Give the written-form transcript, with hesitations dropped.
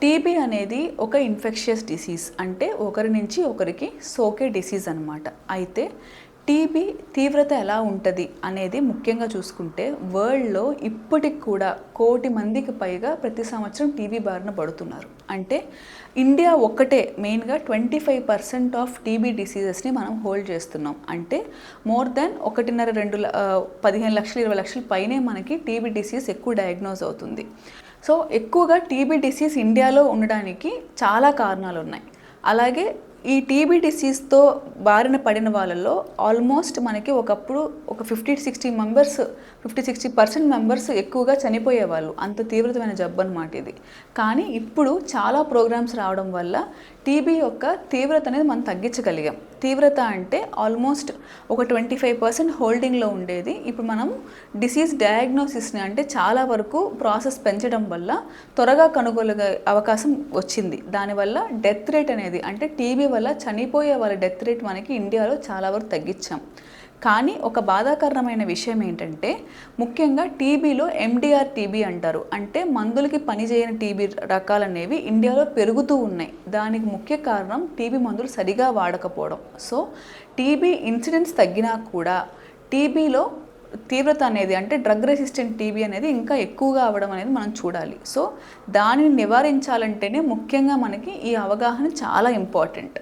TB అనేది ఒక infectious disease, అంటే ఒకరి నుంచి ఒకరికి సోకే డిసీజ్ అనమాట. అయితే టీబీ తీవ్రత ఎలా ఉంటుంది అనేది ముఖ్యంగా చూసుకుంటే వరల్డ్లో ఇప్పటికి కూడా 1,00,00,000 మందికి పైగా ప్రతి సంవత్సరం టీబీ బారిన పడుతున్నారు. అంటే ఇండియా ఒక్కటే మెయిన్గా 25% ఆఫ్ టీబీ డిసీజెస్ని మనం హోల్డ్ చేస్తున్నాం. అంటే మోర్ దాన్ 1.5-2 15 లక్షలు 20 లక్షల పైనే మనకి టీబీ డిసీజ్ ఎక్కువ డయాగ్నోజ్ అవుతుంది. సో ఎక్కువగా టీబీ డిసీజ్ ఇండియాలో ఉండడానికి చాలా కారణాలు ఉన్నాయి. అలాగే ఈ టీబీ డిసీజ్తో బారిన పడిన వాళ్ళలో ఆల్మోస్ట్ మనకి ఒకప్పుడు ఒక 50-60% మెంబర్స్ ఎక్కువగా చనిపోయేవాళ్ళు. అంత తీవ్రతమైన జబ్బు అనమాట ఇది. కానీ ఇప్పుడు చాలా ప్రోగ్రామ్స్ రావడం వల్ల టీబీ యొక్క తీవ్రత అనేది మనం తగ్గించగలిగాం. తీవ్రత అంటే ఆల్మోస్ట్ ఒక 25% హోల్డింగ్లో ఉండేది ఇప్పుడు మనం డిసీజ్ డయాగ్నోసిస్ని అంటే చాలా వరకు ప్రాసెస్ పెంచడం వల్ల త్వరగా కనుగొనగ అవకాశం వచ్చింది. దానివల్ల డెత్ రేట్ అనేది అంటే టీబీ వల్ల చనిపోయే వాళ్ళ డెత్ రేట్ మనకి ఇండియాలో చాలా వరకు తగ్గించాం. కానీ ఒక బాధాకరమైన విషయం ఏంటంటే ముఖ్యంగా టీబీలో ఎండిఆర్ టీబీ అంటారు, అంటే మందులకి పనిచేయని టీబీ రకాలు అనేవి ఇండియాలో పెరుగుతూ ఉన్నాయి. దానికి ముఖ్య కారణం టీబీ మందులు సరిగా వాడకపోవడం. సో టీబీ ఇన్సిడెన్స్ తగ్గినా కూడా టీబీలో తీవ్రత అనేది అంటే డ్రగ్ రెసిస్టెంట్ టీబీ అనేది ఇంకా ఎక్కువగా అవ్వడం అనేది మనం చూడాలి. సో దానిని నివారించాలంటేనే ముఖ్యంగా మనకి ఈ అవగాహన చాలా ఇంపార్టెంట్.